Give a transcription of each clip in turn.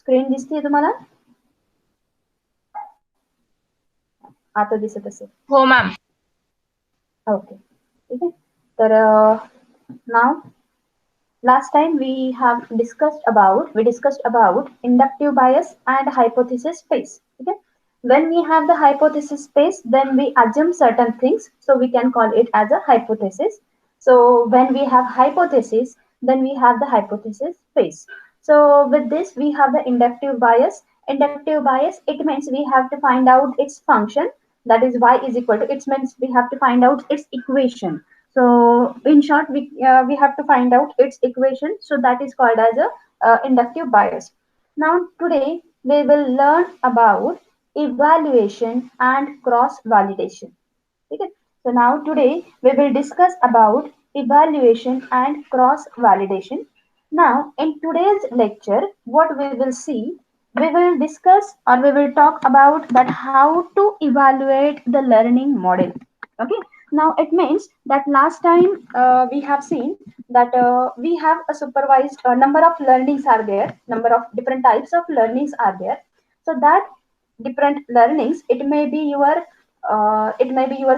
Screen दिसते तुम्हाला? आता दिसत असेल. हो मॅम. ओके, ठीक आहे. तर नाव last time we discussed about inductive bias and hypothesis space. Okay, when we have the hypothesis space, then we assume certain things, so we can call it as a hypothesis. So when we have hypothesis, then we have the hypothesis space. So with this we have the inductive bias. Inductive bias, it means we have to find out its function, that is y is equal to, it means we have to find out its equation. So in short, we have to find out its equation. So that is called as a inductive bias. Now today we will learn about evaluation and cross validation. Okay. So now today we will discuss about evaluation and cross validation. Now in today's lecture, what we will see, we will discuss or we will talk about that how to evaluate the learning model. Okay. Now it means that last time we have seen that we have a supervised number of learnings are there, number of different types of learnings are there. So that different learnings, it may be your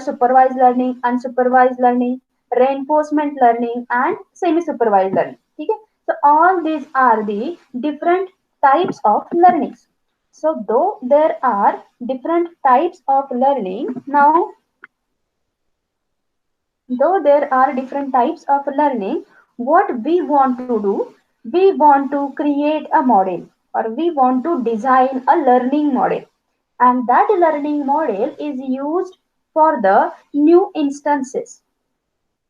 supervised learning, unsupervised learning, reinforcement learning, and semi-supervised learning. Okay. So all these are the different types of learnings. So though there are different types of learning, now though there are different types of learning, what we want to do, we want to create a model or we want to design a learning model, and that learning model is used for the new instances.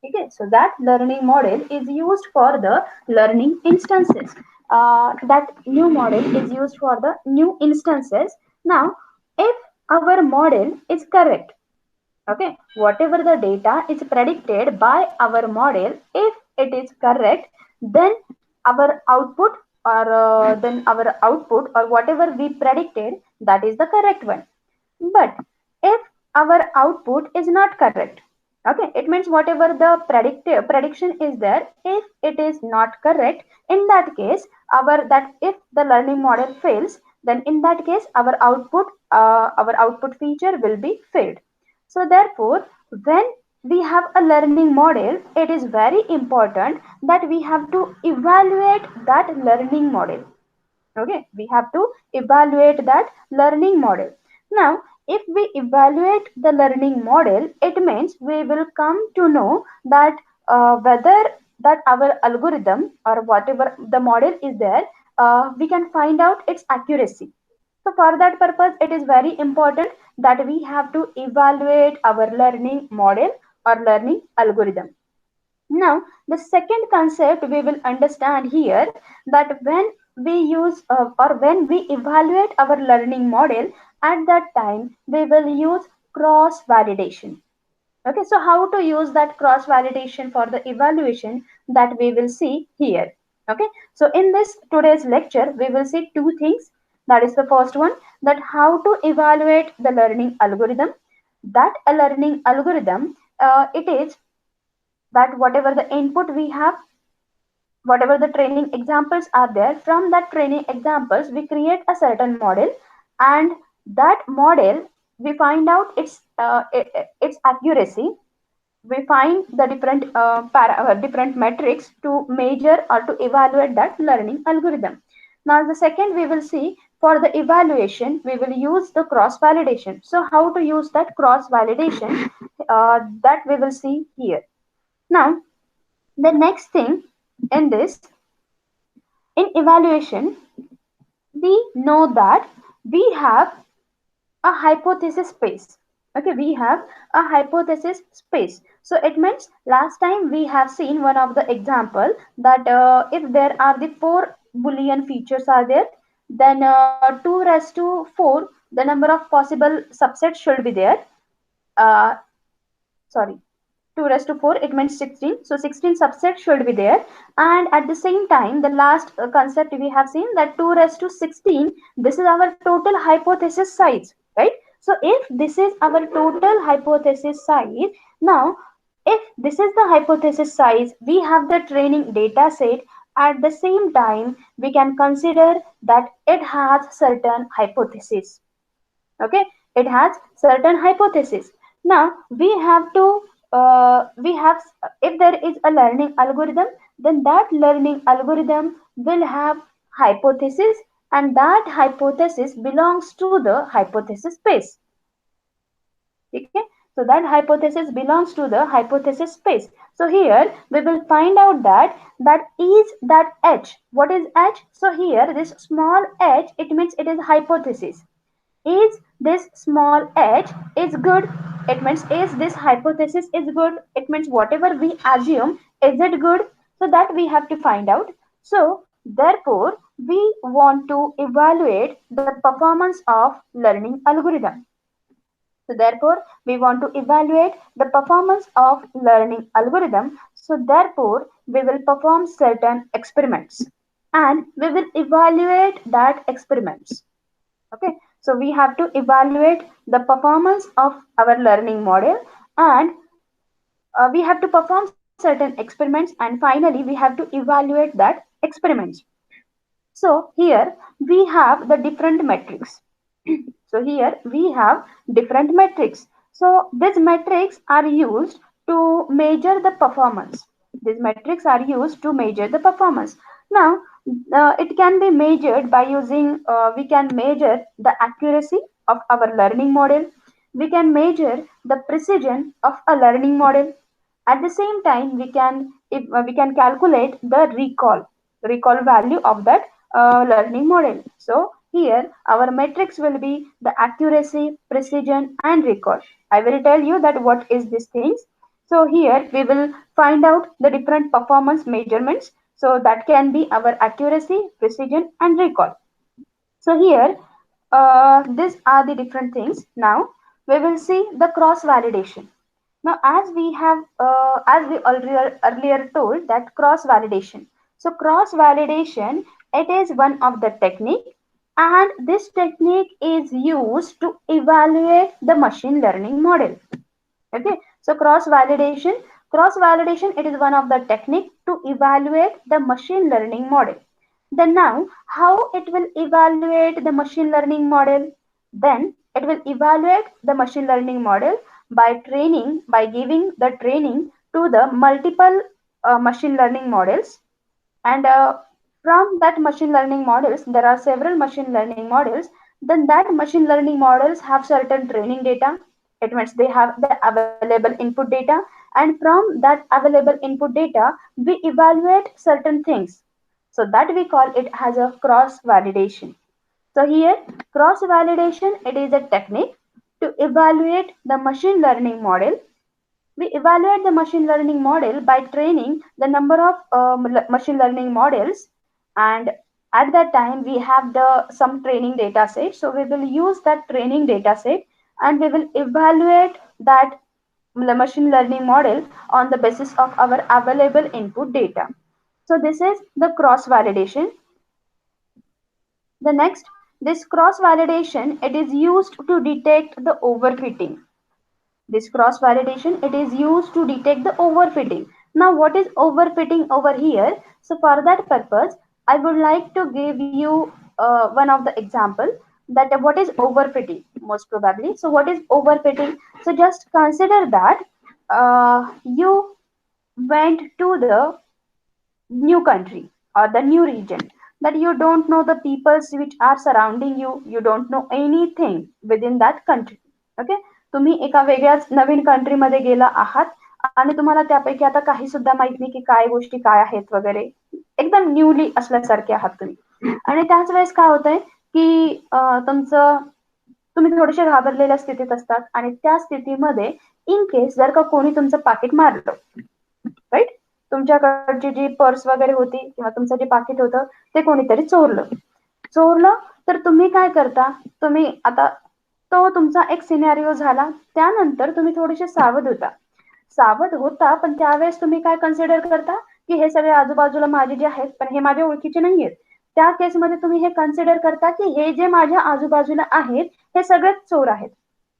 Okay, so that learning model is used for the learning instances. That new model is used for the new instances. Now, if our model is correct, okay, whatever the data is predicted by our model, if it is correct, then our output or whatever we predicted, that is the correct one. But if our output is not correct, okay, it means whatever the prediction is there, if it is not correct, in that case, if the learning model fails, then in that case our output feature will be failed. So therefore, when we have a learning model, it is very important that we have to evaluate that learning model. Okay, we have to evaluate that learning model. Now if we evaluate the learning model, it means we will come to know that whether that our algorithm or whatever the model is there, we can find out its accuracy. So for that purpose, it is very important that we have to evaluate our learning model or learning algorithm. Now, the second concept we will understand here, that when we use or when we evaluate our learning model, at that time we will use cross validation. Okay, so how to use that cross validation for the evaluation, that we will see here. Okay, so in this today's lecture, we will see two things. That is the first one, that how to evaluate the learning algorithm. That a learning algorithm, it is that whatever the input we have, whatever the training examples are there, from that training examples we create a certain model, and that model we find out its accuracy. We find the different metrics to measure or to evaluate that learning algorithm. Now the second we will see, for the evaluation we will use the cross validation. So how to use that cross validation, that we will see here. Now the next thing in this, in evaluation, we know that we have a hypothesis space. Okay, we have a hypothesis space. So it means last time we have seen one of the example, that if there are the four boolean features are there, then 2 raised to 4, the number of possible subsets should be there. uh, Sorry, 2 raised to 4, it means 16, so 16 subsets should be there. And at the same time, the last concept we have seen, that 2 raised to 16, this is our total hypothesis size, right? So if this is our total hypothesis size, now if this is the hypothesis size, we have the training data set, At the same time, we can consider that it has certain hypotheses. Okay, it has certain hypotheses. Now we have to we have if there is a learning algorithm, then that learning algorithm will have hypothesis, and that hypothesis belongs to the hypothesis space. Okay, so that hypothesis belongs to the hypothesis space. So here we will find out that that is that h. What is h? So here this small h, it means it is hypothesis. Is this small h is good? It means is this hypothesis is good? It means whatever we assume, is it good? So that we have to find out. So therefore we want to evaluate the performance of learning algorithm. So therefore we want to evaluate the performance of learning algorithm. So therefore we will perform certain experiments and we will evaluate that experiments. Okay, so we have to evaluate the performance of our learning model, and we have to perform certain experiments, and finally we have to evaluate that experiments. So here we have the different metrics. So here we have different metrics. So these metrics are used to measure the performance. These metrics are used to measure the performance. Now it can be measured by using, we can measure the accuracy of our learning model. We can measure the precision of a learning model. At the same time, we can calculate the recall value of that learning model. So here our metrics will be the accuracy, precision, and recall. I will tell you that what is these things. So here we will find out the different performance measurements. So that can be our accuracy, precision, and recall. So here these are the different things. Now we will see the cross validation. Now, as we earlier told that cross validation. So, cross validation, it is one of the technique, and this technique is used to evaluate the machine learning model. Okay, so cross validation, it is one of the technique to evaluate the machine learning model. Then now, how it will evaluate the machine learning model? Then it will evaluate the machine learning model by giving the training to the multiple machine learning models, and from that machine learning models, there are several machine learning models. Then that machine learning models have certain training data. It means they have the available input data, and from that available input data we evaluate certain things. So that we call it as a cross validation. So here cross validation, it is a technique to evaluate the machine learning model. We evaluate the machine learning model by training the number of machine learning models, and at that time we have the some training data set. So we will use that training data set, and we will evaluate that the machine learning model on the basis of our available input data. So this is the cross validation. The next, this cross validation, it is used to detect the overfitting. This cross validation, it is used to detect the overfitting. Now what is overfitting over here? So for that purpose, I would like to give you one of the example, that what is overfitting most probably. So what is overfitting? So just consider that you went to the new country or the new region, that you don't know the peoples which are surrounding you, you don't know anything within that country. Okay, तुम्ही एका वेगळ्याच नवीन country मध्ये गेला आहात, आणि तुम्हाला त्यापैकी आता काही सुद्धा माहित नाही की काय गोष्टी काय आहेत वगैरे. एकदम न्यूली असल्यासारखे आहात तुम्ही, आणि त्याच वेळेस काय होतंय की तुमचं तुम्ही थोडेसे घाबरलेल्या स्थितीत असतात, आणि त्या स्थितीमध्ये इन केस जर का कोणी तुमचं पाकिट मारलं, राईट, तुमच्याकडची जी पर्स वगैरे होती किंवा तुमचं जे पाकिट होतं ते कोणीतरी चोरलं, तर तुम्ही काय करता? तुम्ही आता तो तुमचा एक सिनेरिओ झाला. त्यानंतर तुम्ही थोडेसे सावध होता, पण त्यावेळेस तुम्ही काय कन्सिडर करता की हे सगळे आजूबाजूला माझे जे आहेत, पण हे माझ्या ओळखीचे नाहीयेत. त्या केसमध्ये तुम्ही हे कन्सिडर करता की हे जे माझ्या आजूबाजूला आहेत हे सगळेच चोर आहेत.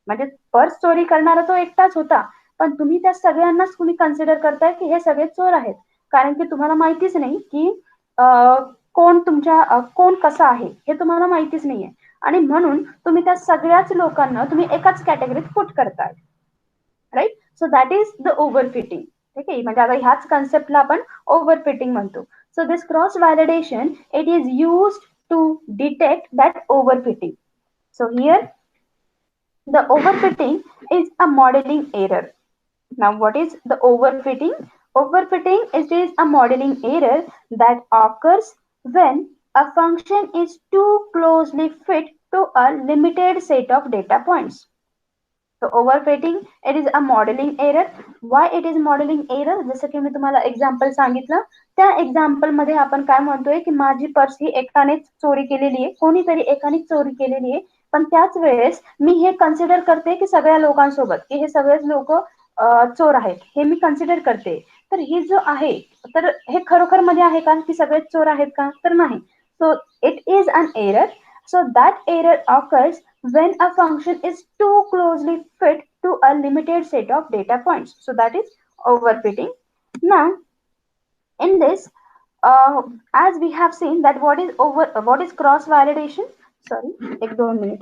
म्हणजे पर्स चोरी करणारा तो एकटाच होता, पण तुम्ही त्या सगळ्यांनाच तुम्ही कन्सिडर करताय की हे सगळे चोर आहेत, कारण की तुम्हाला माहितीच नाही की कोण तुमच्या कोण कसं आहे हे तुम्हाला माहितीच नाहीये आणि म्हणून तुम्ही त्या सगळ्याच लोकांना तुम्ही एकाच कॅटेगरीत पुट करताय. Right. So that is the overfitting. ठीक आहे, म्हणजे आता ह्याच कन्सेप्टला आपण ओव्हरफिटिंग म्हणतो. So this cross validation it is used to detect that overfitting. So here the overfitting is a modeling error. Now what is the overfitting? Overfitting is a modeling error that occurs when a function is too closely fit to a limited set of data points. So overfitting it is a modeling error. Why it is modeling error? जसं की मी तुम्हाला example सांगितलं, त्या example मध्ये आपण काय म्हणतोय की माझी पर्स ही एकानेच चोरी केलेली आहे, कोणीतरी एकानेच चोरी केलेली आहे, पण त्याच वेळेस मी हे कन्सिडर करते की सगळ्या लोकांसोबत की हे सगळेच लोक चोर आहेत, हे मी कन्सिडर करते. तर हे जो आहे तर हे खरोखर मध्ये आहे का की सगळेच चोर आहेत का? तर नाही. So it is an error. So that error occurs when a function is too closely fit to a limited set of data points. So that is overfitting. Now, in this, as we have seen that what is cross validation? Sorry, एक दोन minute.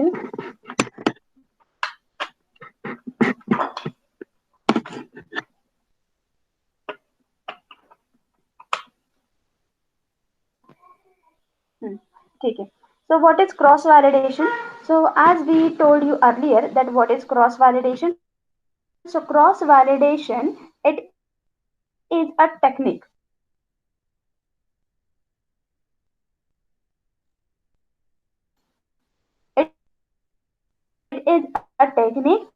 ठीक है. So what is cross validation? So as we told you earlier that what is cross validation? So cross validation it is a technique. It is a technique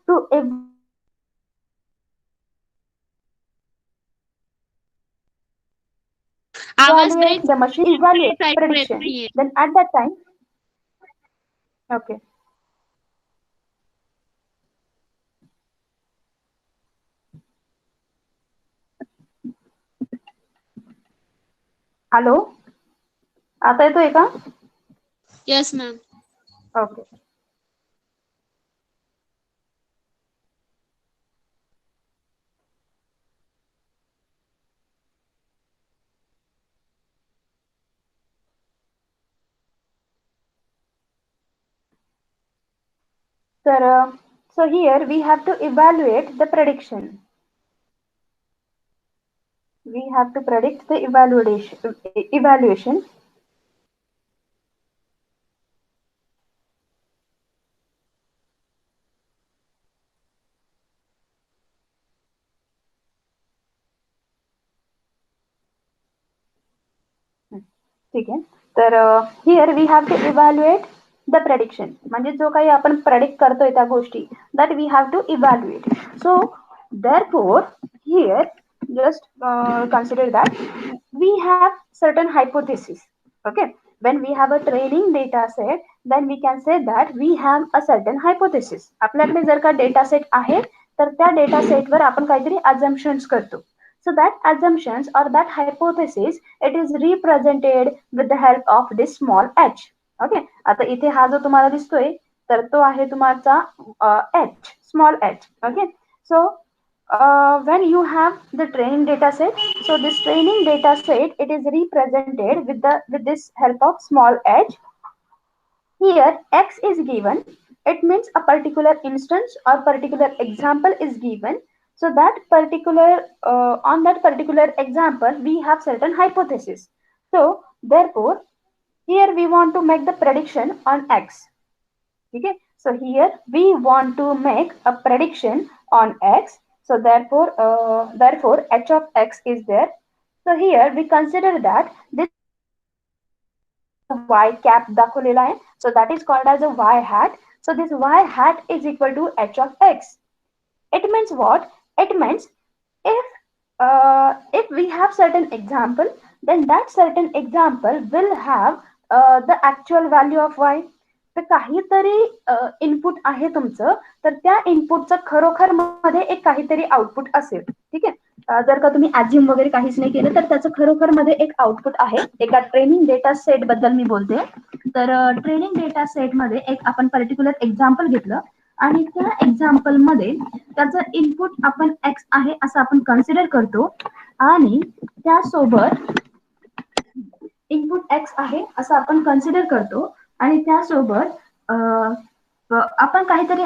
to आवाज evaluate break the machine evaluate ऐकू येत prediction. नाहीये. Then at that time, okay. Hello, आता येतोय का? Yes ma'am. Okay. तर so here we have to evaluate the prediction. We have to predict the evaluation. ठीक आहे. तर here we have to evaluate the prediction. म्हणजे जो काही आपण predict करतोय त्या गोष्टी that we have to evaluate. So therefore here just consider that we have certain hypotheses. Okay. When we have a training data set, then we can say that we have a certain hypothesis. आपल्याकडे जर का data set आहे तर त्या data सेटवर आपण काहीतरी assumptions करतो. So that assumptions or that hypothesis it is represented with the help of this small h. Okay. आता इथे हा जो तुम्हाला दिसतोय तर तो आहे तुमचा h, small h. Okay. So when you have the training data set, so this training data set it is represented with this help of small h. Here x is given, it means a particular instance or particular example is given. So that particular on that particular example we have certain hypothesis. So therefore here we want to make the prediction on x. Okay. So here we want to make a prediction on x. So therefore h of x is there. So here we consider that this y cap दाखवलेला आहे. So that is called as a y hat. So this y hat is equal to h of x. It means what? It means if we have certain example, then that certain example will have the actual value of y. तर काहीतरी input आहे तुमचं, तर त्या इनपुटचं खरोखर मध्ये एक काहीतरी आउटपुट असेल. ठीक आहे. जर का तुम्ही ऍज्युम वगैरे काहीच नाही केलं तर त्याचं खरोखर मध्ये एक आउटपुट आहे. एका ट्रेनिंग डेटा सेट बद्दल मी बोलते. तर ट्रेनिंग डेटा सेट मध्ये एक आपण पर्टिक्युलर एक्झाम्पल घेतलं आणि त्या एक्झाम्पल मध्ये त्याचं इनपुट आपण एक्स आहे असं आपण कन्सिडर करतो आणि त्यासोबत इनपुट एक्स आहे असं आपण कन्सिडर करतो आणि त्यासोबत आपण काहीतरी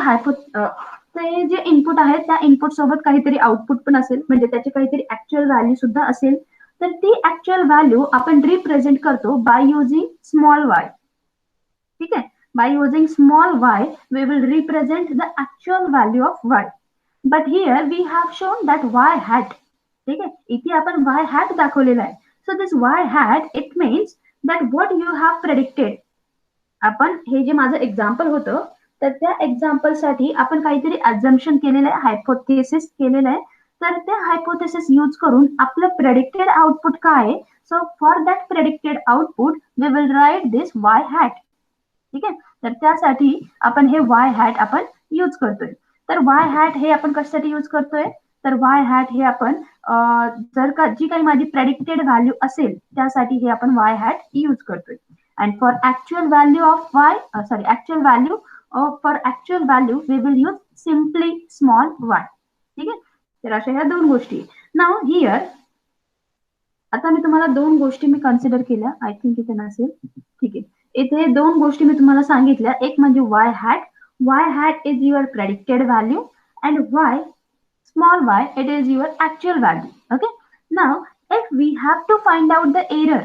ते जे इनपुट आहे त्या इनपुट सोबत काहीतरी आउटपुट पण असेल, म्हणजे त्याची काहीतरी ऍक्च्युअल व्हॅल्यू सुद्धा असेल. तर ती ऍक्च्युअल व्हॅल्यू आपण रिप्रेझेंट करतो बाय युझिंग स्मॉल वाय. ठीक आहे, by using small Y we will represent the actual value of Y. But here we have shown that Y hat. ठीक आहे, इथे आपण वाय हॅट दाखवलेला आहे. So this Y hat it means that what you have predicted. आपण हे जे माझं एक्झाम्पल होतं तर त्या एक्झाम्पल साठी आपण काहीतरी अझम्पशन केलेलं आहे, हायपोथेसिस केलेलं आहे. तर ते हायपोथेसिस यूज करून आपलं प्रेडिक्टेड आउटपुट काय आहे. So for that predicted output we will write this Y hat. ठीक आहे, तर त्यासाठी आपण हे वाय हॅट आपण यूज करतोय. तर वाय हॅट हे आपण कशासाठी यूज करतोय, तर वाय हॅट हे आपण जर का जी काही माझी प्रेडिक्टेड व्हॅल्यू असेल त्यासाठी हे आपण वाय हॅट यूज करतोय. And for actual value of Y actual value for actual value we will use simply small Y. ठीक आहे, तर अशा ह्या दोन गोष्टी. नाव हिअर आता मी तुम्हाला दोन गोष्टी मी कन्सिडर केल्या, आय थिंक इथे नसेल. ठीक आहे, इथे दोन गोष्टी मी तुम्हाला सांगितल्या, एक म्हणजे Y hat. Y hat is your predicted value and Y small y it is your actual value. Okay, now if we have to find out the error,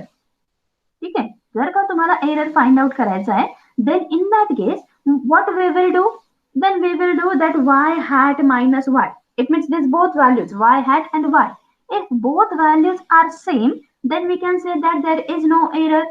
ठीक आहे, जर का तुम्हाला एरर फाइंड आउट करायचा आहे, then in that case what we will do, then we will do that y hat minus y. It means this both values y hat and y, if both values are same then we can say that there is no error.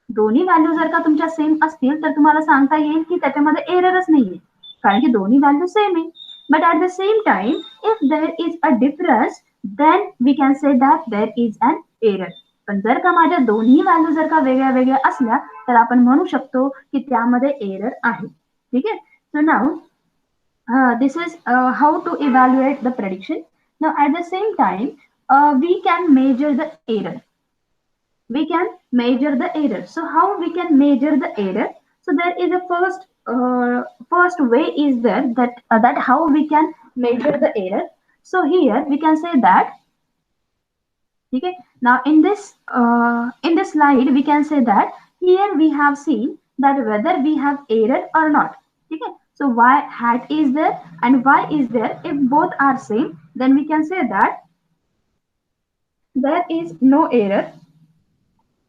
दोन्ही value जर का तुमच्या same असतील तर तुम्हाला सांगता येईल की त्याच्यामध्ये एररच नाहीये, कारण की दोन्ही व्हॅल्यू सेम आहे. But at the same time if there is a difference then we can say that there is an error. पण जर का माझ्या दोन्ही व्हॅल्यू जर का वेगळ्या वेगळ्या असल्या तर आपण म्हणू शकतो की त्यामध्ये एरर आहे. ठीक आहे, so now this is how to evaluate the prediction. Now at the same time we can measure the error. We can measure the error. So how we can measure the error? So there is a first way is there that how we can measure the error. So here we can say that, okay, now in this slide we can say that here we have seen that whether we have error or not. Okay, so y hat is there and y is there, if both are same then we can say that there is no error.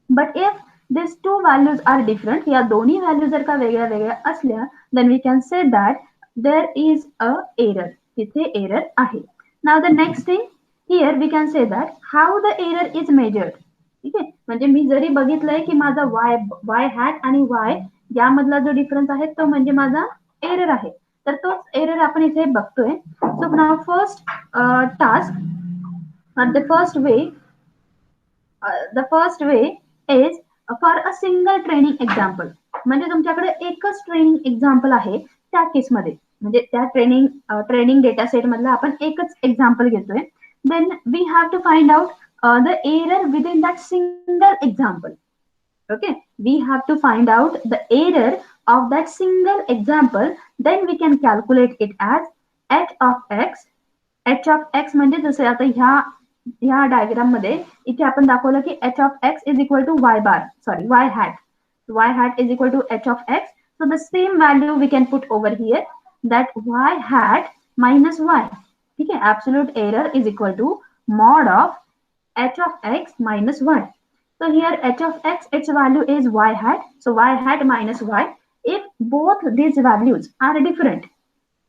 But if these two values are different, या दोन्ही value जर का वेगळ्या वेगळ्या असल्या then we can say that there is a error. तिथे error आहे. Now the next thing here we can say that how the error is measured. ठीक आहे, म्हणजे मी जरी बघितलंय की माझा y हॅट आणि y यामधला जो डिफरन्स आहे तो म्हणजे माझा एरर आहे, तर तोच एरर आपण इथे बघतोय. So now first task the first way the first way is for a single training example. म्हणजे तुमच्याकडे एकच ट्रेनिंग एक्झाम्पल आहे त्या केसमध्ये, म्हणजे त्या ट्रेनिंग डेटा सेट मधला आपण एकच एक्झाम्पल घेतोय. Then we have to find out the error within that single example. Okay, we have to find out the error of that single example, then we can calculate it as h of x. h of x म्हणजे जसे आता ह्या diagram मध्ये इथे आपण दाखवलं की h of x is equal to y bar, sorry y hat. Y hat is equal to h of x. So the same value we can put over here, that y hat minus y. ठीक है, absolute error is equal to mod of h of x minus y. So here h of x, its value is y hat. So y hat minus y. If both these values are different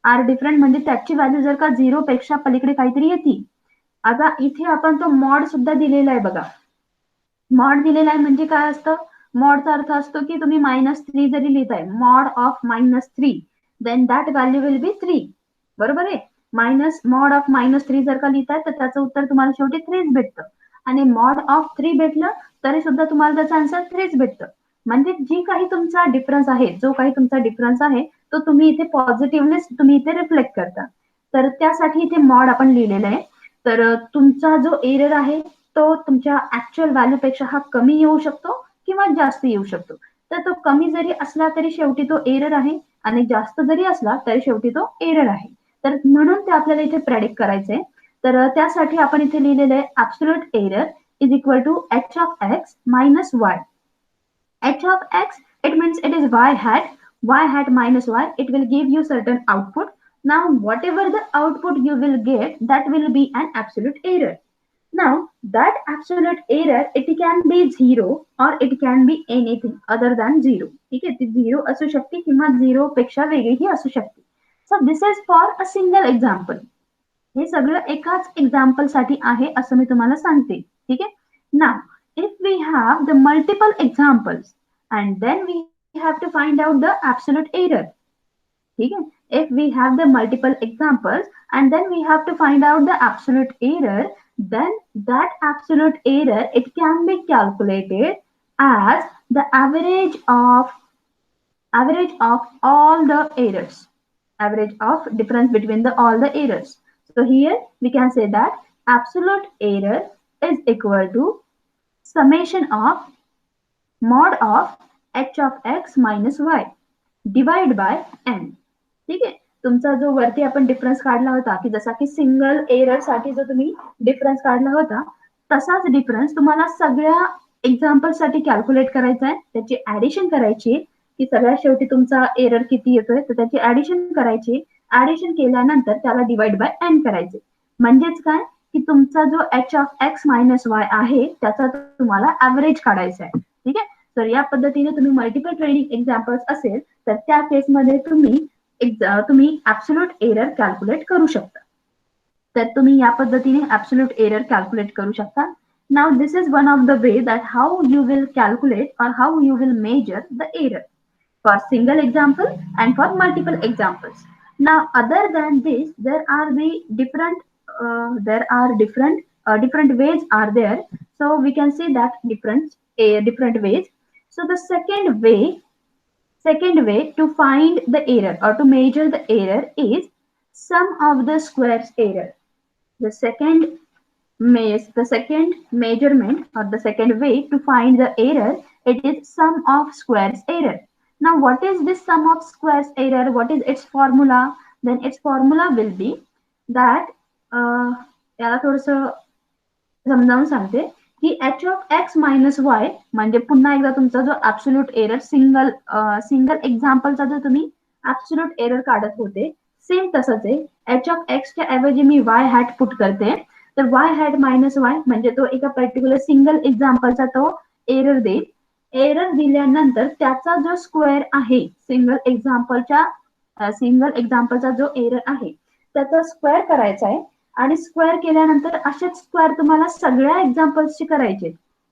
म्हणजे त्याची value जर का 0 पेक्षा पलीकडे काहीतरी येते. आता इथे आपण तो मॉड सुद्धा दिलेला आहे बघा. मॉड दिलेला आहे म्हणजे काय असतं, मॉडचा अर्थ असतो की तुम्ही -3 जरी लिहिताय, mod of -3 then that value will be 3. बरोबर आहे, मॉड ऑफ -3 जर का लिहिताय तर त्याचं उत्तर तुम्हाला शेवटी 3 भेटतं, आणि मॉड ऑफ 3 भेटलं तरी सुद्धा तुम्हाला त्याचं आन्सर 3 भेटतं. म्हणजे जी काही तुमचा डिफरन्स आहे, जो काही तुमचा डिफरन्स आहे तो तुम्ही इथे पॉझिटिव्हनेस तुम्ही इथे रिफ्लेक्ट करता. तर त्यासाठी इथे मॉड आपण लिहिलेलं आहे. तर तुमचा जो एरर आहे तो तुमच्या ऍक्च्युअल व्हॅल्यू पेक्षा हा कमी येऊ शकतो किंवा जास्त येऊ शकतो. तर तो कमी जरी असला तरी शेवटी तो एरर आहे, आणि जास्त जरी असला तरी शेवटी तो एरर आहे. तर म्हणून ते आपल्याला इथे प्रेडिक्ट करायचंय. तर त्यासाठी आपण इथे लिहिलेलं आहे absolute error is equal to h of x minus y. H of x, it means it is y hat minus y, it will give you certain output. Now, whatever the output you will get, that will be an absolute error. Now, that absolute error, it can be 0 or it can be anything other than 0. ठीक आहे, ती 0 असू शकते किंवा 0 पेक्षा वेगळीही असू शकते. So, this is for a single example. हे सगळं एकाच एक्झाम्पल साठी आहे असं मी तुम्हाला सांगते. ठीक आहे. नाव if we have the multiple examples and then we have to find out the absolute error. ठीक है. If we have the multiple examples and then we have to find out the absolute error, then that absolute error, it can be calculated as the average of all the errors, average of difference between the all the errors. So here we can say that absolute error is equal to summation of mod of h of x minus y divide by n. ठीक आहे. तुमचा जो वरती आपण difference काढला होता की जसा की सिंगल एरर साठी जो तुम्ही डिफरन्स काढला होता तसाच डिफरन्स तुम्हाला सगळ्या एक्झाम्पल साठी कॅल्क्युलेट करायचा आहे. त्याची ऍडिशन करायची की सगळ्यात शेवटी तुमचा एरर किती येतोय तर त्याची ऍडिशन करायची. ऍडिशन केल्यानंतर त्याला डिवाइड बाय एन करायचे. म्हणजेच काय की तुमचा जो h of x minus Y आहे त्याचा तुम्हाला ऍव्हरेज काढायचा आहे. ठीक आहे. तर या पद्धतीने तुम्ही मल्टिपल ट्रेनिंग एक्झाम्पल्स असेल तर त्या केसमध्ये तुम्ही ऍब्सोल्यूट एरर कॅल्क्युलेट करू शकता. तर तुम्ही या पद्धतीने ऍब्सोल्यूट एरर कॅल्क्युलेट करू शकता. Now this is one of the way that how you will calculate or how you will measure the error for single example and for multiple examples. Now, other than this, there are different ways are there. So we can see that different ways. So the second way to find the error or to measure the error is sum of the squares error. The second measurement or the second way to find the error, it is sum of squares error. Now, what is this sum of squares error? What is its formula? Then its formula will be that याला थोडंसं समजावून सांगते की h of x minus y म्हणजे पुन्हा एकदा तुमचा जो ऍब्सोल्यूट एरर सिंगल एक्झाम्पलचा जो तुम्ही ऍब्सोल्यूट एरर काढत होते सेम तसंच आहे. h of x च्या ऐवजी मी y हॅट पुट करते तर y हॅट मायनस वाय म्हणजे तो एका पर्टिक्युलर सिंगल एक्झाम्पलचा तो एरर देईल. एरर दिल्यानंतर त्याचा जो स्क्वेअर आहे सिंगल एक्झाम्पलचा जो एरर आहे त्याचा स्क्वेअर करायचा आहे आणि स्क्वेअर केल्यानंतर असेच स्क्वेअर तुम्हाला सगळ्या एक्झाम्पल्सची करायचे.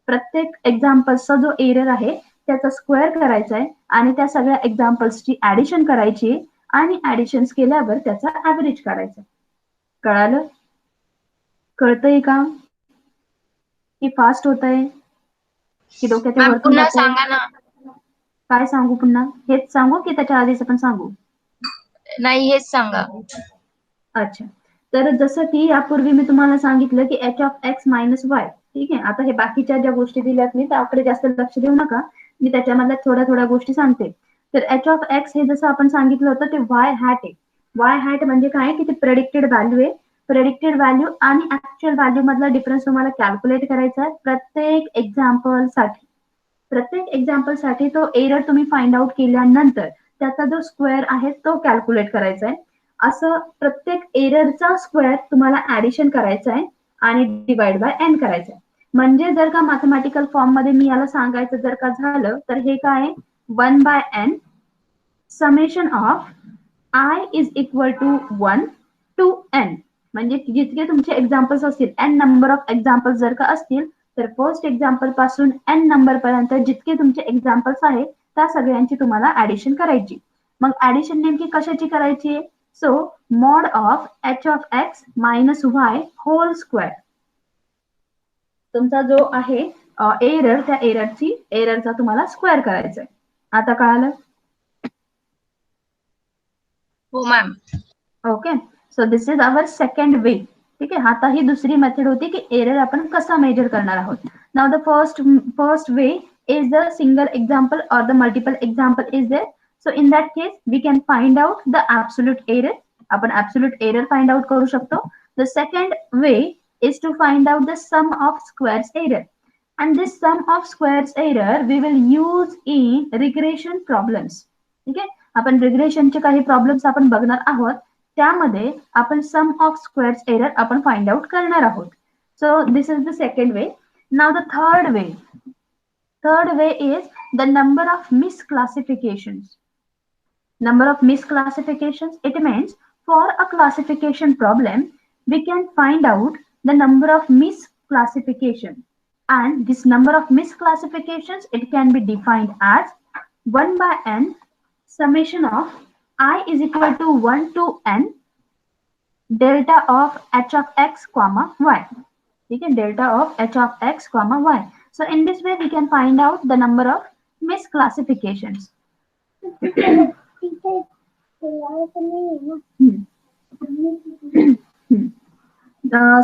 प्रत्येक एक्झाम्पल्सचा जो एरर आहे त्याचा स्क्वेअर करायचा आहे आणि त्या सगळ्या एक्झाम्पल्सची ऍडिशन करायची आणि ऍडिशन केल्यावर त्याचा ऍव्हरेज काढायचा. कळालं? कळतंय का की फास्ट होत आहे की डोक्याच्या वरती पुन्हा सांगा ना. काय सांगू पुन्हा? हेच सांगू की त्याच्या आधीच पण सांगू? नाही हेच सांगा. अच्छा. तर जसं की यापूर्वी मी तुम्हाला सांगितलं की h of x minus Y. ठीक आहे. आता हे बाकीच्या ज्या गोष्टी दिल्यात मी त्याकडे जास्त लक्ष देऊ नका. मी त्याच्यामधल्या थोड्या गोष्टी सांगते. तर h ऑफ x हे जसं आपण सांगितलं होतं ते y हॅट आहे. y हॅट म्हणजे काय की ते प्रेडिक्टेड व्हॅल्यू आहे. प्रेडिक्टेड व्हॅल्यू आणि ऍक्च्युअल व्हॅल्यू मधला डिफरन्स तुम्हाला कॅल्क्युलेट करायचा आहे प्रत्येक एक्झाम्पल साठी तो एरर तुम्ही फाइंड आउट केल्यानंतर त्याचा जो स्क्वेअर आहे तो कॅल्क्युलेट करायचा आहे. असं प्रत्येक एररचा स्क्वेअर तुम्हाला ऍडिशन करायचा आहे आणि डिवाइड बाय एन करायचं आहे. म्हणजे जर का मॅथमॅटिकल फॉर्म मध्ये मी याला सांगायचं जर का झालं तर हे काय 1 by N summation of I is equal to 1 to N. म्हणजे जितके तुमचे एक्झाम्पल्स असतील एन नंबर ऑफ एक्झाम्पल्स जर का असतील तर फर्स्ट एक्झाम्पल पासून एन नंबर पर्यंत जितके तुमचे एक्झाम्पल्स आहेत त्या सगळ्यांची तुम्हाला ऍडिशन करायची. मग ऍडिशन नेमकी कशाची करायची? So mod of h of x minus Y whole square. तुमचा जो आहे एरर त्या एररचा तुम्हाला स्क्वेअर करायचा आहे. आता कळालं? हो ma'am. Okay. So this is our second way. ठीक आहे. आता ही दुसरी मेथड होती की एरर आपण कसा मेजर करणार आहोत. Now the first way is the single example or the multiple example is there. So in that case we can find out the absolute error. आपण ऍब्सोल्यूट एरर फाइंड आउट करू शकतो. The second way is to find out the sum of squares error. And this sum of squares error we will use in regression problems. ठीक आहे, आपण रिग्रेशनचे काही problems आपण बघणार आहोत, त्यामध्ये आपण सम ऑफ स्क्वेअर्स एरर आपण फाइंड आउट करणार आहोत. So this is the second way. Now the third way. Third way is the number of misclassifications. Number of misclassifications, it means for a classification problem, we can find out the number of misclassification. And this number of misclassifications, it can be defined as 1 by n summation of I is equal to 1 to n delta of h of x comma y. Okay, delta of h of x comma y. So in this way we can find out the number of misclassifications.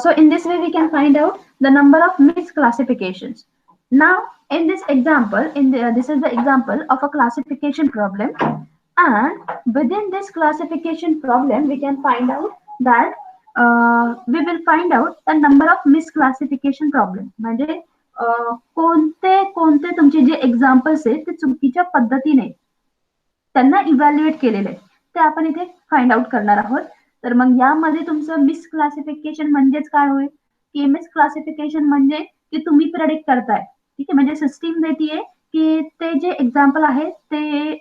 So in this way we can find out the number of misclassifications. Now in this example, this is the example of a classification problem, and within this classification problem we can find out that we will find out the number of misclassification problem. म्हणजे कोणते कोणते तुमचे जे examples आहेत ते चुकीच्या पद्धतीने त्यांना इव्हॅल्युएट केलेले आहे ते आपण इथे फाइंड आउट करणार आहोत. तर मग यामध्ये तुमचं मिसक्लासिफिकेशन म्हणजेच काय होईल की मिसक्लासिफिकेशन म्हणजे की तुम्ही प्रेडिक्ट करताय, ठीक आहे, म्हणजे सिस्टीम देतीये की ते जे एक्झाम्पल आहे ते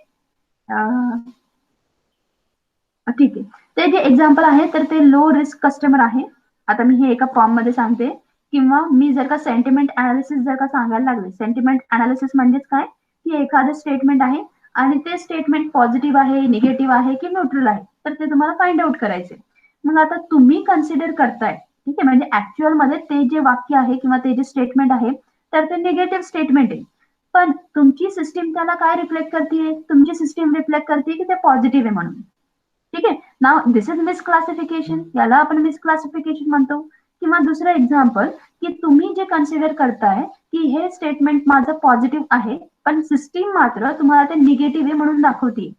ठीक आहे, ते जे एक्झाम्पल आहे तर ते लो रिस्क कस्टमर आहे. आता मी हे एका फॉर्म मध्ये सांगते, किंवा मी जर का सेंटिमेंट अनालिसिस जर का सांगायला लागले, सेंटिमेंट अनालिसिस म्हणजेच काय की एखादं स्टेटमेंट आहे आणि ते स्टेटमेंट पॉझिटिव्ह आहे, निगेटिव्ह आहे की न्यूट्रल आहे, तर ते तुम्हाला फाइंड आउट करायचे. मग आता तुम्ही कन्सिडर करताय, ठीक आहे, म्हणजे ऍक्च्युअल मध्ये ते जे वाक्य आहे किंवा ते जे स्टेटमेंट आहे तर ते निगेटिव्ह स्टेटमेंट आहे, पण तुमची सिस्टीम त्याला काय रिफ्लेक्ट करते, तुमची सिस्टीम रिफ्लेक्ट करते की ते पॉझिटिव्ह आहे म्हणून. ठीक आहे, नाव दिस इज मिसक्लासिफिकेशन, याला आपण मिसक्लासिफिकेशन म्हणतो. किंवा दुसरं एक्झाम्पल की तुम्ही जे कन्सिडर करताय की हे स्टेटमेंट माझं पॉझिटिव्ह आहे पण सिस्टीम मात्र तुम्हाला ते निगेटिव्ह आहे म्हणून दाखवते,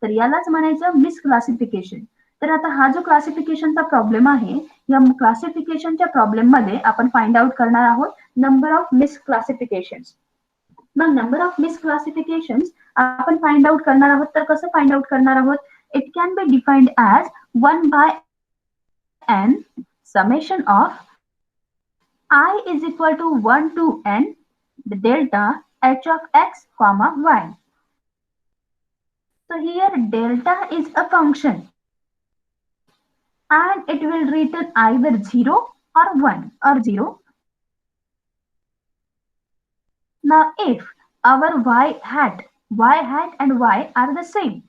तर यालाच म्हणायचं मिसक्लासिफिकेशन. तर आता हा जो क्लासिफिकेशनचा प्रॉब्लेम आहे, या क्लासिफिकेशनच्या प्रॉब्लेम मध्ये आपण फाइंड आउट करणार आहोत नंबर ऑफ मिसक्लासिफिकेशन्स. मग नंबर ऑफ मिसक्लासिफिकेशन्स आपण फाइंड आउट करणार आहोत, तर कसं फाइंड आउट करणार आहोत, it can be defined as 1 by n summation of I is equal to 1 to n the delta h of x comma y. So here delta is a function and it will return either 0 or 1 or 0. Now if our y hat and y are the same,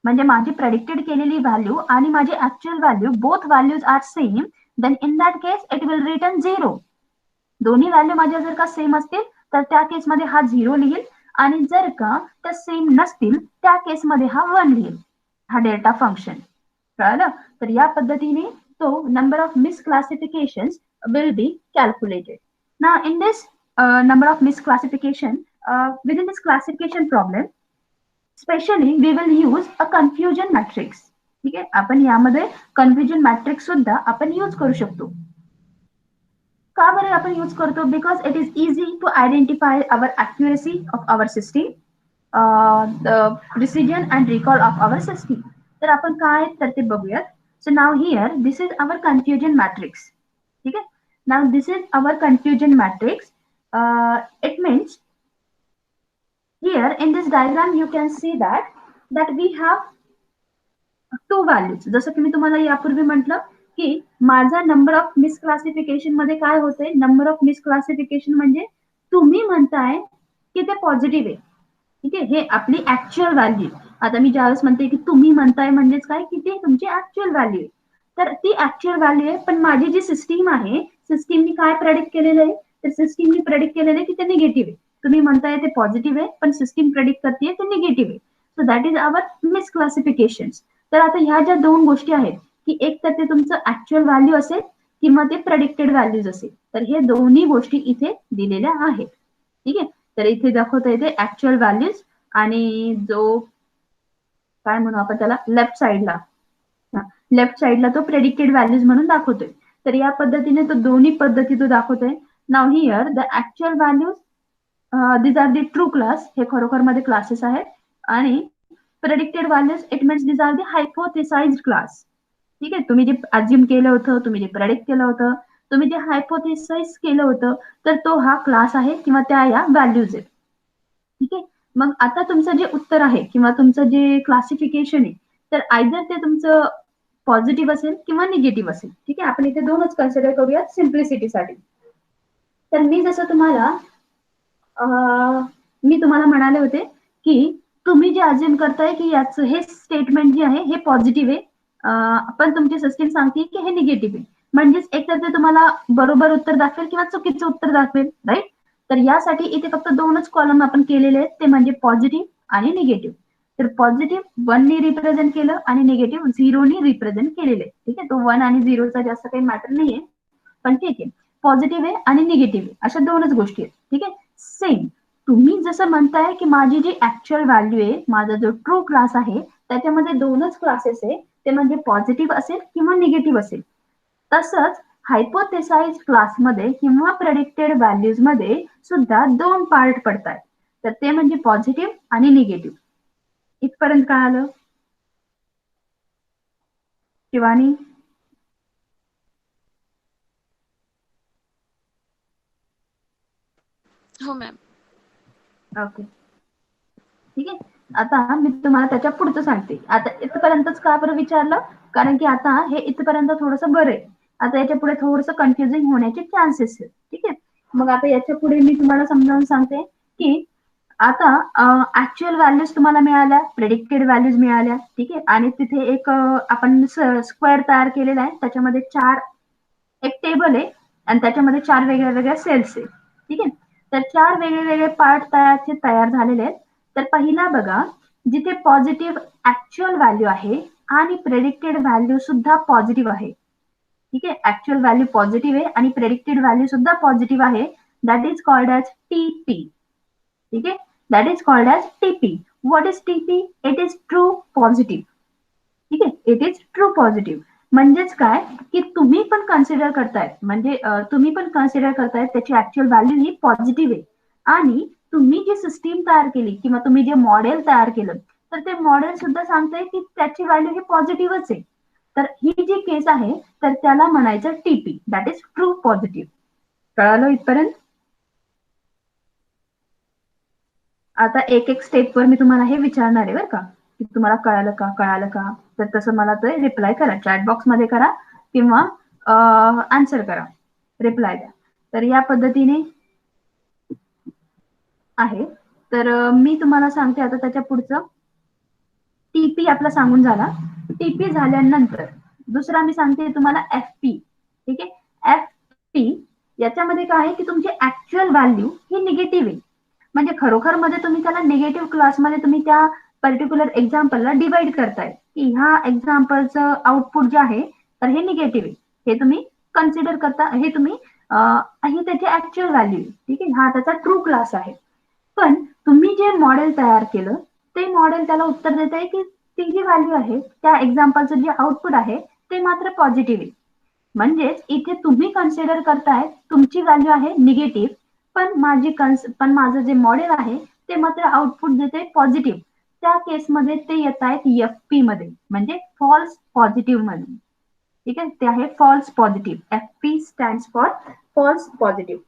म्हणजे माझी predicted केलेली value आणि माझी actual value both values are same, then in that case it will return 0. दोन्ही value माझ्या जर का same असतील तर त्या केसमध्ये हा 0 लिहिल, आणि जर का त्या सेम नसतील त्या केसमध्ये हा 1 लिहिल, हा डेल्टा फंक्शन. कळलं? तर या पद्धतीने तो number of misclassifications will be calculated. Now in this number of misclassification within this classification problem specially we will use a confusion matrix. ठीक आहे, आपण यामध्ये कन्फ्युजन मॅट्रिक्स सुद्धा आपण यूज करू शकतो. का बरं आपण यूज करतो, because it is easy to identify our accuracy of our system, the precision and recall of our system. तर आपण काय तर ते बघूयात. So now here this is our confusion matrix. ठीक आहे, now this is our confusion matrix. It means here in this diagram you can see that we have two values. जसं की मी तुम्हाला यापूर्वी म्हटलं की माझा नंबर ऑफ मिसक्लासिफिकेशन मध्ये काय होते, नंबर ऑफ मिसक्लासिफिकेशन म्हणजे तुम्ही म्हणताय की ते पॉझिटिव्ह आहे, ठीक आहे, हे आपली ऍक्च्युअल व्हॅल्यू. आता मी ज्यावेळेस म्हणते की तुम्ही म्हणताय म्हणजेच काय की ते तुमची ऍक्च्युअल व्हॅल्यू आहे, तर ती ऍक्च्युअल व्हॅल्यू आहे, पण माझी जी सिस्टीम आहे सिस्टीमनी काय प्रेडिक्ट केलेलं आहे, तर सिस्टीमनी प्रेडिक्ट केलेलं आहे की ते निगेटिव्ह आहे. तुम्ही म्हणताय ते पॉझिटिव्ह आहे पण सिस्टीम प्रेडिक्ट करते ते निगेटिव्ह आहे. So that is our misclassification. तर आता ह्या ज्या दोन गोष्टी आहेत की एक तर ते तुमचं ऍक्च्युअल व्हॅल्यू असेल किंवा ते प्रेडिक्टेड व्हॅल्यूज असेल, तर हे दोन्ही गोष्टी इथे दिलेल्या आहेत. ठीक आहे, तर इथे दाखवता येते ऍक्च्युअल व्हॅल्यूज आणि जो काय म्हणू आपण त्याला लेफ्ट साइडला तो प्रेडिक्टेड व्हॅल्यूज म्हणून दाखवतोय. तर या पद्धतीने तो दोन्ही पद्धती तो दाखवतोय. Now here the actual values these are the true class, हे खरोखर मध्ये क्लासेस आहेत, आणि predicted values it means these are the hypothesized class. ठीक आहे, तुम्ही जे अज्युम केलं होतं, तुम्ही जे प्रेडिक्ट केलं होतं, तुम्ही जे हायपोथेसाइज केलं होतं, तर तो हा क्लास आहे किंवा त्या या व्हॅल्यूज आहेत. ठीक आहे, मग आता तुमचं जे उत्तर आहे किंवा तुमचं जे क्लासिफिकेशन आहे, तर आयदर ते तुमचं पॉझिटिव्ह असेल किंवा निगेटिव्ह असेल. ठीक आहे, आपण इथे दोनच कन्सिडर करूयात सिम्प्लिसिटीसाठी. तर मी जसं तुम्हाला म्हणाले होते की तुम्ही जे अज्युम करताय की याचं हे स्टेटमेंट जे आहे हे पॉझिटिव्ह आहे, पण तुमची सिस्टीम सांगते की हे निगेटिव्ह आहे. म्हणजेच एक तर ते तुम्हाला बरोबर उत्तर दाखवेल किंवा चुकीचं उत्तर दाखवेल, राईट. तर यासाठी इथे फक्त दोनच कॉलम आपण केलेले आहेत, ते म्हणजे पॉझिटिव्ह आणि निगेटिव्ह. तर पॉझिटिव्ह 1 ने रिप्रेझेंट केलं आणि निगेटिव्ह 0 ने रिप्रेझेंट केलेले. ठीक आहे, तो 1 आणि 0चा जास्त काही मॅटर नाहीये, पण ठीक आहे. पॉझिटिव्ह आहे आणि निगेटिव्ह आहे अशा दोनच गोष्टी आहेत. ठीक आहे, सेम तुम्ही जसं म्हणताय की माझी जी ऍक्च्युअल व्हॅल्यू आहे, माझा जो ट्रू क्लास आहे, त्याच्यामध्ये दोनच क्लासेस आहे, ते म्हणजे पॉझिटिव्ह असेल किंवा निगेटिव्ह असेल. तसंच हायपोथेसाइज क्लासमध्ये किंवा प्रेडिक्टेड व्हॅल्यूज मध्ये सुद्धा दोन पार्ट पडतात, तर ते म्हणजे पॉझिटिव्ह आणि निगेटिव्ह. इथपर्यंत काय आलं शिवानी? हो मॅम. ओके, ठीक आहे. आता मी तुम्हाला त्याच्या पुढचं सांगते. आता इथपर्यंतच का बरं विचारलं, कारण की आता हे इथपर्यंत थोडंसं बरं आहे. आता याच्या पुढे थोडंसं कन्फ्युजिंग होण्याचे चान्सेस आहेत. ठीक आहे, मग आता याच्या पुढे मी तुम्हाला समजावून सांगते की आता ऍक्च्युअल व्हॅल्यूज तुम्हाला मिळाल्या, प्रेडिक्टेड व्हॅल्यूज मिळाल्या. ठीक आहे, आणि तिथे एक आपण स्क्वेअर तयार केलेला आहे, त्याच्यामध्ये एक टेबल आहे आणि त्याच्यामध्ये 4 वेगळ्या वेगळ्या सेल्स आहे. ठीक आहे, तर 4 वेगळे वेगळे पार्ट तयार झालेले आहेत. तर पहिला बघा, जिथे पॉझिटिव्ह ऍक्च्युअल व्हॅल्यू आहे आणि प्रेडिक्टेड व्हॅल्यू सुद्धा पॉझिटिव्ह आहे. ठीक आहे, ऍक्च्युअल व्हॅल्यू पॉझिटिव्ह आहे आणि प्रेडिक्टेड व्हॅल्यू सुद्धा पॉझिटिव्ह आहे. That is called as TP. ठीक आहे, that is called as TP. What is TP? It is true positive. ठीक आहे, इट इज ट्रू पॉझिटिव्ह. म्हणजेच काय की तुम्ही पण कन्सिडर करताय, म्हणजे तुम्ही पण कन्सिडर करताय त्याची ऍक्च्युअल व्हॅल्यू ही पॉझिटिव्ह आहे, आणि तुम्ही जी सिस्टीम तयार केली किंवा तुम्ही जे मॉडेल तयार केलं, तर ते मॉडेल सुद्धा सांगतंय की त्याची व्हॅल्यू ही पॉझिटिव्हच आहे. तर ही जी केस आहे, तर त्याला म्हणायचं TP, that is true positive. कळालं इथपर्यंत? आता एक एक स्टेपवर मी तुम्हाला हे विचारणार आहे बरं का, की तुम्हाला कळालं का, कळालं का? तर तसं मला ते रिप्लाय करा, चॅट बॉक्समध्ये करा किंवा आन्सर करा, रिप्लाय द्या. तर या पद्धतीने आहे. तर मी तुम्हाला सांगते आता त्याच्या पुढचं. टीपी आपला सांगून झाला. टीपी झाल्यानंतर दुसरा मी सांगते तुम्हाला एफपी. ठीक आहे, एफपी याच्यामध्ये काय आहे की तुमची ऍक्च्युअल व्हॅल्यू ही निगेटिव्ह आहे. म्हणजे खरोखर मध्ये तुम्ही त्याला निगेटिव्ह क्लासमध्ये तुम्ही त्या पर्टिक्युलर एक्झाम्पलला डिवाइड करताय की ह्या एक्झाम्पलचं आउटपुट जे आहे तर हे निगेटिव्ह आहे, हे तुम्ही कन्सिडर करता, हे तुम्ही ही त्याची ऍक्च्युअल व्हॅल्यू. ठीक आहे, हा त्याचा ट्रू क्लास आहे. पण तुम्ही जे मॉडेल तयार केलं, ते मॉडेल त्याला उत्तर देत आहे की ती जी व्हॅल्यू आहे त्या एक्झाम्पलचं जे आउटपुट आहे ते मात्र पॉझिटिव्ह आहे. म्हणजेच इथे तुम्ही कन्सिडर करताय तुमची व्हॅल्यू आहे निगेटिव्ह, पण माझं जे मॉडेल आहे ते मात्र आउटपुट देते पॉझिटिव्ह. त्या केसमध्ये ते येत आहेत एफपी मध्ये, म्हणजे फॉल्स पॉझिटिव्ह मध्ये. ठीक आहे, ते आहे false positive. FP stands for false positive.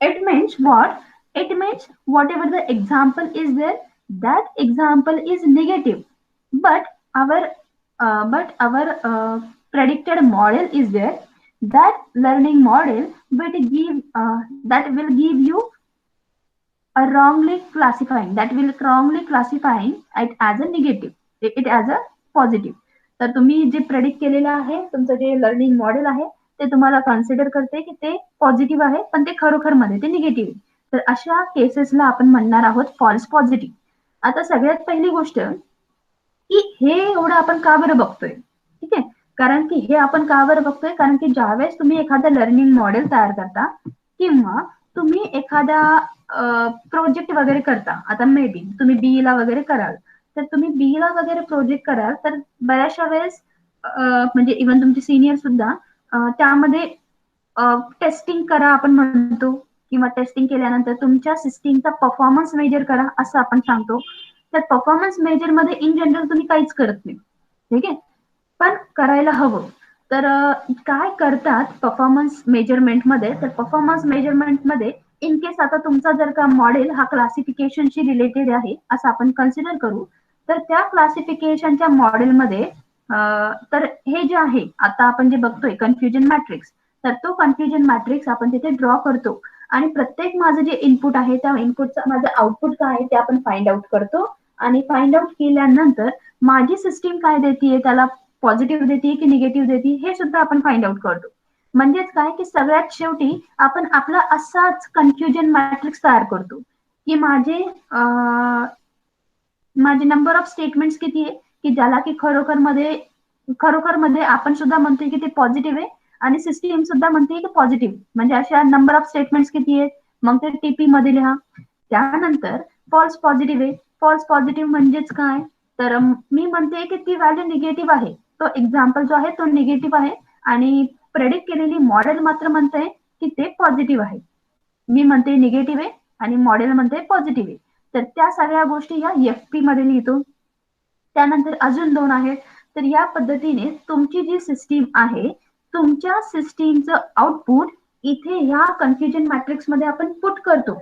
It means what? It means whatever the example is there, that example is negative, but our predicted model is there. That learning model will give you a wrongly classifying it as a negative, it as a positive. तर तुम्ही जे predict केलेलं आहे, तुमचं जे learning model आहे, ते तुम्हाला कन्सिडर करते की ते पॉझिटिव्ह आहे, पण ते खरोखर मध्ये ते निगेटिव्ह. तर अशा केसेसला आपण म्हणणार आहोत फॉल्स पॉझिटिव्ह. आता सगळ्यात पहिली गोष्ट की हे एवढं आपण का बरं बघतोय? ठीक आहे, कारण की हे आपण का बरं बघतोय, कारण की ज्यावेळेस तुम्ही एखादं लर्निंग मॉडेल तयार करता किंवा तुम्ही एखादा प्रोजेक्ट वगैरे करता, आता मे बी तुम्ही बीई ला वगैरे कराल, तर तुम्ही बीई ला वगैरे प्रोजेक्ट कराल, तर बऱ्याचशा वेळेस म्हणजे इव्हन तुमचे सिनियर सुद्धा त्यामध्ये टेस्टिंग करा आपण म्हणतो, किंवा टेस्टिंग केल्यानंतर तुमच्या सिस्टीमचा परफॉर्मन्स मेजर करा असं आपण सांगतो. तर परफॉर्मन्स मेजर मध्ये इन जनरल तुम्ही काहीच करत नाही, ठीक आहे, पण करायला हवं. तर काय करतात परफॉर्मन्स मेजरमेंट मध्ये, तर परफॉर्मन्स मेजरमेंट मध्ये इन केस आता तुमचा जर का मॉडेल हा क्लासिफिकेशनशी रिलेटेड आहे असं आपण कन्सिडर करू, तर त्या क्लासिफिकेशनच्या मॉडेलमध्ये तर हे जे आहे आता आपण जे बघतोय कन्फ्युजन मॅट्रिक्स, तर तो कन्फ्युजन मॅट्रिक्स आपण तिथे ड्रॉ करतो आणि प्रत्येक माझं जे इनपुट आहे त्या इनपुटचं माझं आउटपुट काय आहे ते आपण फाइंड आउट करतो. आणि फाइंड आउट केल्यानंतर माझी सिस्टीम काय देते, त्याला पॉझिटिव्ह देते की निगेटिव्ह देते हे सुद्धा आपण फाइंड आउट करतो. म्हणजेच काय की सगळ्यात शेवटी आपण आपला असाच कन्फ्युजन मॅट्रिक्स तयार करतो की माझे नंबर ऑफ स्टेटमेंट्स किती आहे, की ज्याला की खरोखर मध्ये आपण सुद्धा म्हणतोय की ते पॉझिटिव्ह आहे आणि सिस्टीम सुद्धा म्हणते की पॉझिटिव्ह, म्हणजे अशा नंबर ऑफ स्टेटमेंट्स किती आहेत मग ते टीपी मध्ये लिहा. त्यानंतर फॉल्स पॉझिटिव्ह आहे. फॉल्स पॉझिटिव्ह म्हणजेच काय, तर मी म्हणते की ती व्हॅल्यू निगेटिव्ह आहे, तो एक्झाम्पल जो आहे तो निगेटिव्ह आहे आणि प्रेडिक्ट केलेली मॉडेल मात्र म्हणते की ते पॉझिटिव्ह आहे. मी म्हणते निगेटिव्ह आहे आणि मॉडेल म्हणते पॉझिटिव्ह आहे. तर त्या सगळ्या गोष्टी या एफपी मध्ये लिहितो. त्यानंतर अजून 2 आहेत. तर या पद्धतीने तुमची जी सिस्टीम आहे, तुमच्या सिस्टीमचं आउटपुट इथे ह्या कन्फ्युजन मॅट्रिक्स मध्ये आपण पुट करतो.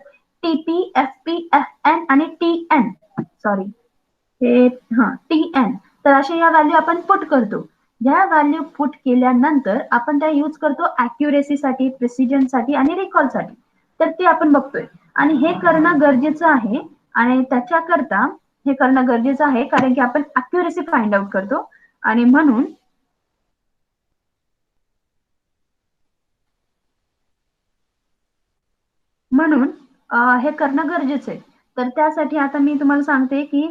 टीपी, एफपी, एफएन आणि टीएन, सॉरी हे टीएन, तर अशा या व्हॅल्यू आपण पुट करतो. ह्या व्हॅल्यू पुट केल्यानंतर आपण त्या यूज करतो अॅक्युरेसीसाठी, प्रिसिजनसाठी आणि रिकॉलसाठी. तर ते आपण बघतोय आणि हे करणं गरजेचं आहे. आणि त्याच्याकरता हे करणं गरजेचं आहे कारण की आपण अॅक्युरेसी फाइंड आउट करतो आणि म्हणून हे करणं गरजेचं आहे. तर त्यासाठी आता मी तुम्हाला सांगते की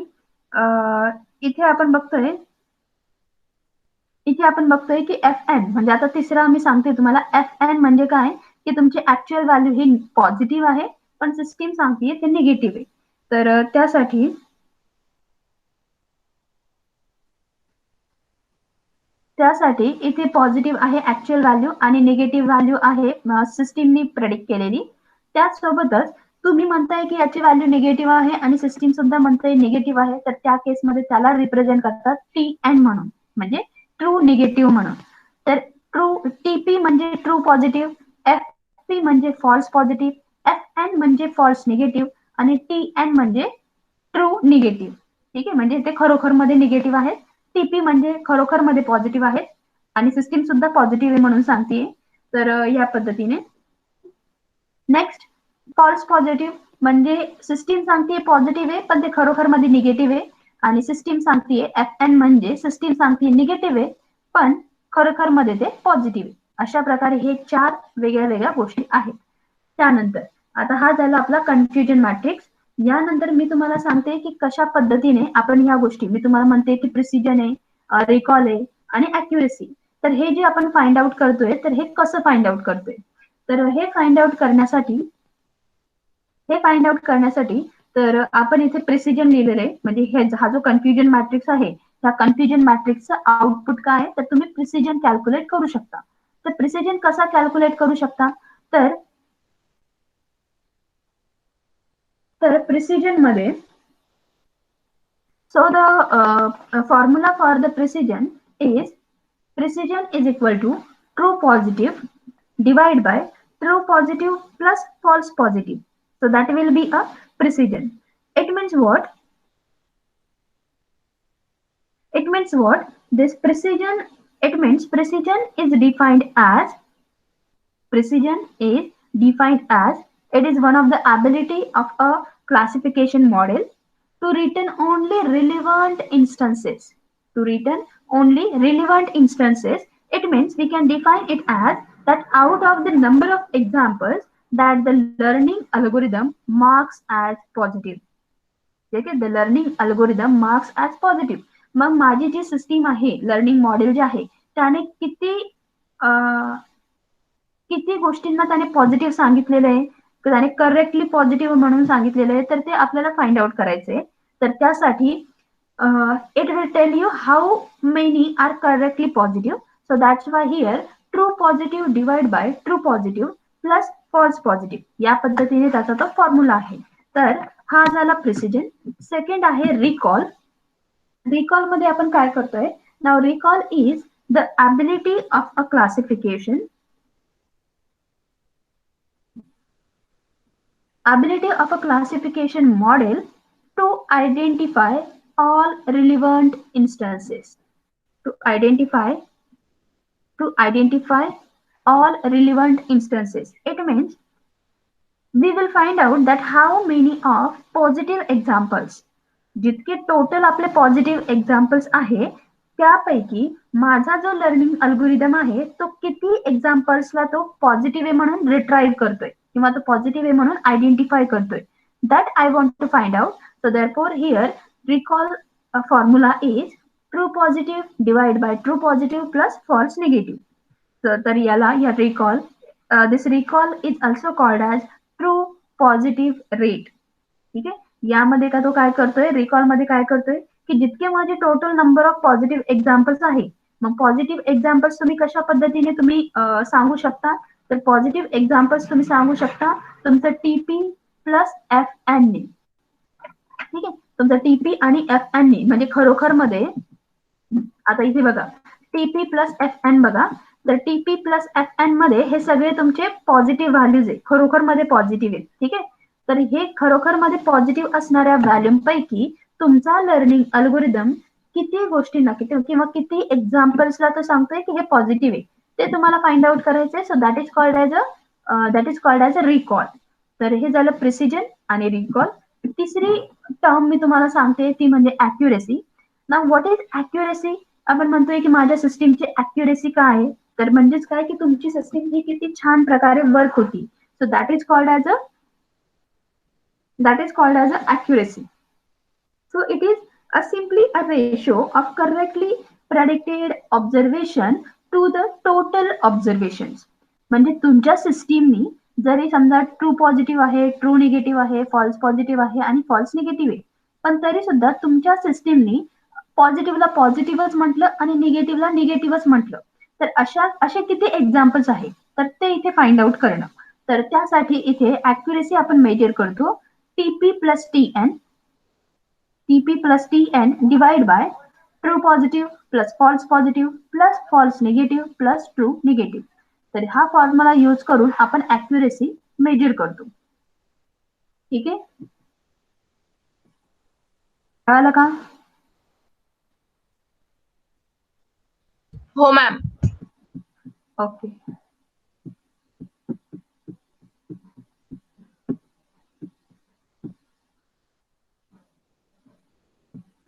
इथे आपण बघतोय की एफ एन म्हणजे आता तिसरा मी सांगते तुम्हाला. एफ एन म्हणजे काय की तुमची ऍक्च्युअल व्हॅल्यू ही पॉझिटिव्ह आहे पण सिस्टीम सांगते ते निगेटिव्ह आहे. तर त्यासाठी इथे पॉझिटिव्ह आहे ऍक्च्युअल व्हॅल्यू आणि निगेटिव्ह व्हॅल्यू आहे सिस्टीमनी प्रेडिक्ट केलेली. त्याचसोबतच तुम्ही म्हणताय की याची व्हॅल्यू निगेटिव्ह आहे आणि सिस्टीम सुद्धा म्हणताय निगेटिव्ह आहे, तर त्या केसमध्ये त्याला रिप्रेझेंट करतात टी एन म्हणून, म्हणजे ट्रू निगेटिव्ह म्हणून. तर ट्रू टीपी म्हणजे ट्रू पॉझिटिव्ह, एफ पी म्हणजे फॉल्स पॉझिटिव्ह, एफ एन म्हणजे फॉल्स निगेटिव्ह आणि टी एन म्हणजे ट्रू निगेटिव्ह. ठीक आहे, म्हणजे ते खरोखर मध्ये निगेटिव्ह आहेत. टीपी म्हणजे खरोखर मध्ये पॉझिटिव्ह आहेत आणि सिस्टीम सुद्धा पॉझिटिव्ह आहे म्हणून सांगते. तर या पद्धतीने नेक्स्ट फॉल्स पॉझिटिव्ह म्हणजे सिस्टीम सांगते पॉझिटिव्ह आहे पण ते खरोखर मध्ये निगेटिव्ह आहे आणि सिस्टीम सांगते एफ एन म्हणजे सिस्टीम सांगते निगेटिव्ह आहे पण खरोखर मध्ये ते पॉझिटिव्ह आहे. अशा प्रकारे हे 4 वेगळ्या गोष्टी आहेत. त्यानंतर आता हा झाला आपला कन्फ्युजन मॅट्रिक्स. यानंतर मी तुम्हाला सांगते की कशा पद्धतीने आपण ह्या गोष्टी, मी तुम्हाला म्हणते की प्रिसिजन आहे, रिकॉल आहे आणि अॅक्युरेसी. तर हे जे आपण फाइंड आउट करतोय तर हे कसं फाइंड आउट करतोय, तर हे फाइंड आउट करण्यासाठी तर आपण इथे प्रिसिजन लिहिलेलं आहे. म्हणजे हा जो कन्फ्युजन मॅट्रिक्स आहे त्या कन्फ्युजन मॅट्रिक्सचं आउटपुट काय आहे तर तुम्ही प्रिसिजन कॅल्क्युलेट करू शकता. तर प्रिसिजन कसा कॅल्क्युलेट करू शकता, तर प्रिसिजन मध्ये so the formula for the precision is equal to true positive divided by true positive plus false positive. So that will be a precision. It means what? This precision, it means precision is defined as it is one of the ability of a classification model to return only relevant instances. It means we can define it as that out of the number of examples that the learning algorithm marks as positive. ठीक आहे, the learning algorithm marks as positive. मग माझी जी system आहे, learning model जे आहे त्याने किती गोष्टींना त्याने पॉझिटिव्ह सांगितलेलं आहे, त्याने करेक्टली पॉझिटिव्ह म्हणून सांगितलेलं आहे, तर ते आपल्याला फाइंड आउट करायचंय. तर त्यासाठी it will tell you how many are correctly positive. So that's why here true positive divide by true positive plus false positive, या पद्धतीने त्याचा तो फॉर्म्युला आहे. तर हा झाला प्रिसिजन. सेकंड आहे रिकॉल. रिकॉल मध्ये आपण काय करतोय? Now recall is the ability of a classification model to identify all relevant instances. To identify all relevant instances. It means we will find out that how many of positive examples, जितके total आपले positive examples आहे त्यापैकी माझा जो learning algorithm आहे तो किती एक्झाम्पल्सला तो पॉझिटिव्ह आहे म्हणून रिट्राईव्ह करतोय किंवा तो पॉझिटिव्ह आहे म्हणून आयडेंटिफाय करतोय. That I want to find out. So therefore here recall formula is true positive divide by true positive plus false negative. तर याला या recall, this recall is also called as true positive rate. ठीक आहे. यामध्ये का तो काय करतोय, रिकॉल मध्ये काय करतोय की जितके माझे total number of positive examples आहे, मग पॉझिटिव्ह एक्झाम्पल्स तुम्ही कशा पद्धतीने तुम्ही सांगू शकता, तर पॉझिटिव्ह एक्झाम्पल्स तुम्ही सांगू शकता तुमचं टीपी प्लस एफ एन नी. ठीक आहे. तुमचं टीपी आणि एफ एन नी म्हणजे खरोखर मध्ये आता इथे बघा टीपी प्लस एफ एन बघा, तर टीपी प्लस एफ एन मध्ये हे सगळे तुमचे पॉझिटिव्ह व्हॅल्यूज आहे, खरोखर मध्ये पॉझिटिव्ह आहे. ठीक आहे. तर हे खरोखर मध्ये पॉझिटिव्ह असणाऱ्या व्हॅल्यूपैकी तुमचा लर्निंग अल्गोरिदम किती गोष्टींना किंवा किती एक्झाम्पल्सला तो सांगतोय की हे पॉझिटिव्ह आहे ते तुम्हाला फाइंड आउट करायचंय. So that is called as a recall. तर हे झालं प्रिसिजन आणि रिकॉल. तिसरी टर्म मी तुम्हाला सांगते ती म्हणजे अॅक्युरेसी. ना व्हॉट इज अॅक्युरेसी? आपण म्हणतोय की माझ्या सिस्टीमची अॅक्युरेसी काय आहे, तर म्हणजेच काय की तुमची सिस्टीम ही किती छान प्रकारे वर्क होती. So that is called as accuracy. So it is simply a ratio of correctly predicted observation to the total observations. म्हणजे तुमच्या सिस्टीमनी जरी समजा ट्रू पॉझिटिव्ह आहे, ट्रू निगेटिव्ह आहे, फॉल्स पॉझिटिव्ह आहे आणि फॉल्स निगेटिव्ह आहे, पण तरी सुद्धा तुमच्या सिस्टीमनी पॉझिटिव्हला पॉझिटिव्हच म्हटलं आणि निगेटिव्हला निगेटिव्हच म्हटलं, तर असे किती एक्झाम्पल्स आहेत तर ते इथे फाइंड आउट करणं. तर त्यासाठी इथे अॅक्युरेसी आपण मेजर करतो TP plus TN divide by true positive plus false negative plus true negative. तर हा फॉर्म्युला यूज करून आपण अॅक्युरेसी मेजर करतो. ठीक आहे. कळालं का? हो मॅम. ओके.